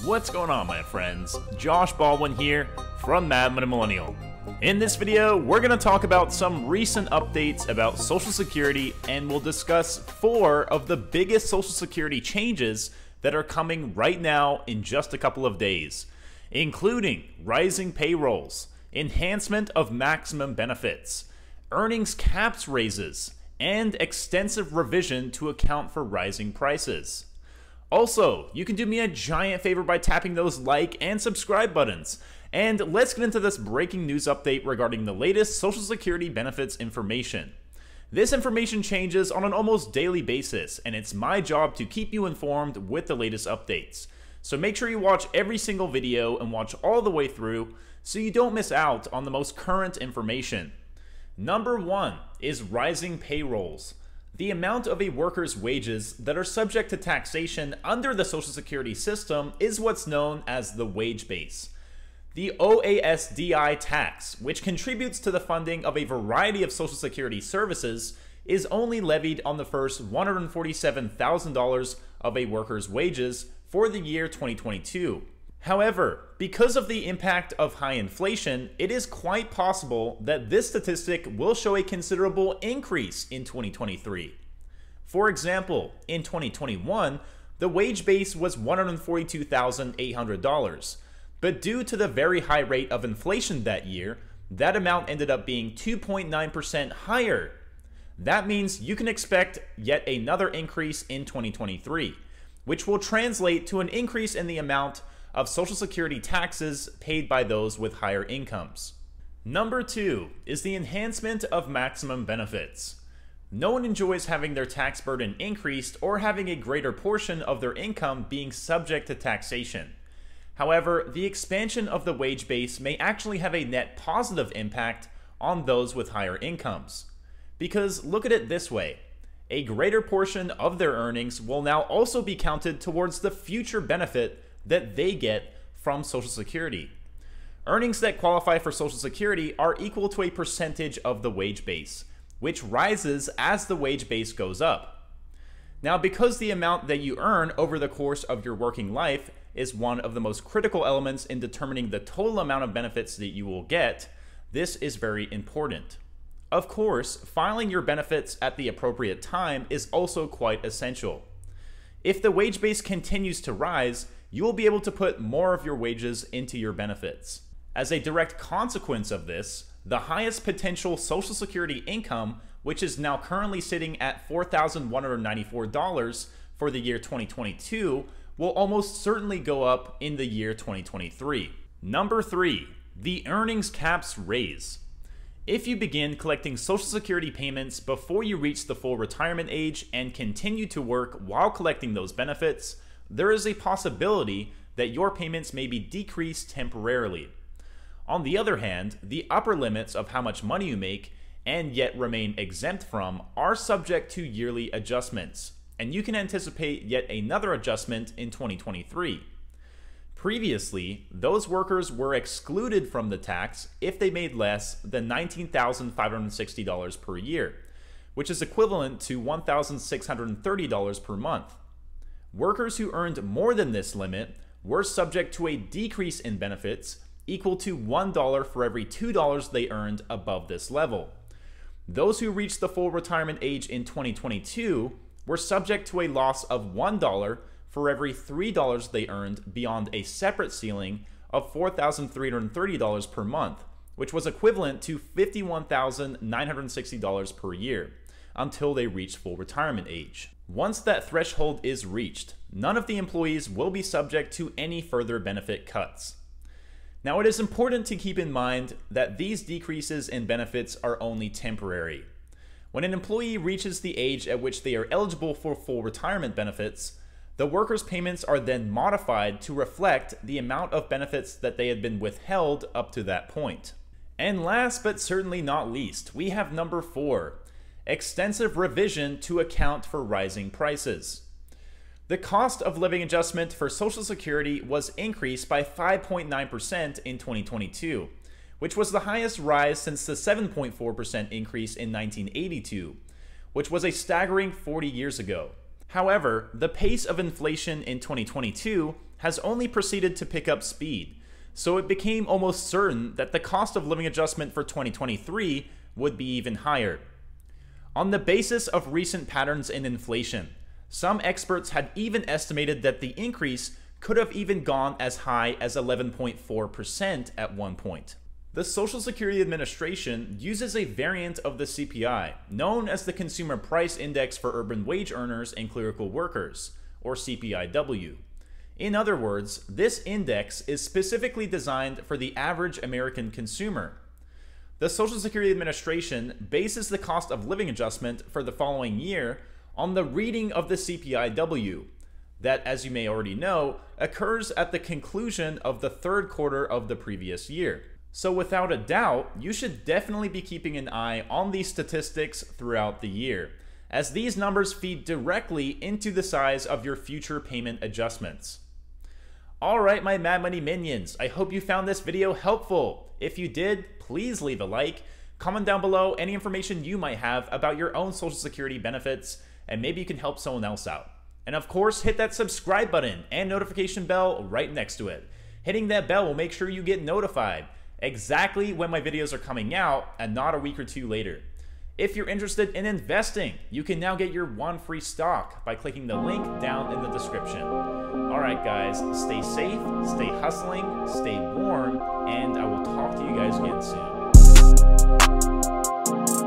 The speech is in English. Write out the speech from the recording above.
What's going on, my friends? Josh Baldwin here from Madman and Millennial. In this video, we're going to talk about some recent updates about Social Security, and we'll discuss 4 of the biggest Social Security changes that are coming right now in just a couple of days, including Rising Payrolls, Enhancement of Maximum Benefits, earnings caps raises, and extensive revision to account for rising prices. Also, you can do me a giant favor by tapping those like and subscribe buttons. And let's get into this breaking news update regarding the latest Social Security benefits information. This information changes on an almost daily basis, and it's my job to keep you informed with the latest updates. So make sure you watch every single video and watch all the way through so you don't miss out on the most current information. Number 1 is rising payrolls. The amount of a worker's wages that are subject to taxation under the Social Security system is what's known as the wage base. The OASDI tax, which contributes to the funding of a variety of Social Security services, is only levied on the first $147,000 of a worker's wages for the year 2022. However, because of the impact of high inflation, it is quite possible that this statistic will show a considerable increase in 2023. For example, in 2021, the wage base was $142,800, but due to the very high rate of inflation that year, that amount ended up being 2.9% higher. That means you can expect yet another increase in 2023, which will translate to an increase in the amount of Social Security taxes paid by those with higher incomes. Number 2 is the enhancement of maximum benefits. No one enjoys having their tax burden increased or having a greater portion of their income being subject to taxation. However, the expansion of the wage base may actually have a net positive impact on those with higher incomes. Because look at it this way, a greater portion of their earnings will now also be counted towards the future benefit that they get from Social Security. Earnings that qualify for Social Security are equal to a percentage of the wage base, which rises as the wage base goes up. Now, because the amount that you earn over the course of your working life is one of the most critical elements in determining the total amount of benefits that you will get, this is very important. Of course, filing your benefits at the appropriate time is also quite essential. If the wage base continues to rise, you will be able to put more of your wages into your benefits. As a direct consequence of this, the highest potential Social Security income, which is now currently sitting at $4,194 for the year 2022, will almost certainly go up in the year 2023. Number 3, the earnings caps raise. If you begin collecting Social Security payments before you reach the full retirement age and continue to work while collecting those benefits, there is a possibility that your payments may be decreased temporarily. On the other hand, the upper limits of how much money you make and yet remain exempt from are subject to yearly adjustments, and you can anticipate yet another adjustment in 2023. Previously, those workers were excluded from the tax if they made less than $19,560 per year, which is equivalent to $1,630 per month. Workers who earned more than this limit were subject to a decrease in benefits equal to $1 for every $2 they earned above this level. Those who reached the full retirement age in 2022 were subject to a loss of $1 for every $3 they earned beyond a separate ceiling of $4,330 per month, which was equivalent to $51,960 per year, until they reached full retirement age. Once that threshold is reached, none of the employees will be subject to any further benefit cuts. Now, it is important to keep in mind that these decreases in benefits are only temporary. When an employee reaches the age at which they are eligible for full retirement benefits, the workers' payments are then modified to reflect the amount of benefits that they had been withheld up to that point. And last but certainly not least, we have number 4, extensive revision to account for rising prices. The cost of living adjustment for Social Security was increased by 5.9% in 2022, which was the highest rise since the 7.4% increase in 1982, which was a staggering 40 years ago. However, the pace of inflation in 2022 has only proceeded to pick up speed, so it became almost certain that the cost of living adjustment for 2023 would be even higher. On the basis of recent patterns in inflation, some experts had even estimated that the increase could have even gone as high as 11.4% at one point. The Social Security Administration uses a variant of the CPI, known as the Consumer Price Index for Urban Wage Earners and Clerical Workers, or CPIW. In other words, this index is specifically designed for the average American consumer. The Social Security Administration bases the cost of living adjustment for the following year on the reading of the CPIW, that, as you may already know, occurs at the conclusion of the third quarter of the previous year. So without a doubt, you should definitely be keeping an eye on these statistics throughout the year, as these numbers feed directly into the size of your future payment adjustments. Alright, my Mad Money minions, I hope you found this video helpful. If you did, please leave a like, comment down below any information you might have about your own Social Security benefits, and maybe you can help someone else out. And of course, hit that subscribe button and notification bell right next to it. Hitting that bell will make sure you get notified exactly when my videos are coming out and not a week or two later. If you're interested in investing, you can now get your one free stock by clicking the link down in the description. Alright guys, stay safe, stay hustling, stay warm, and I will talk to you guys again soon.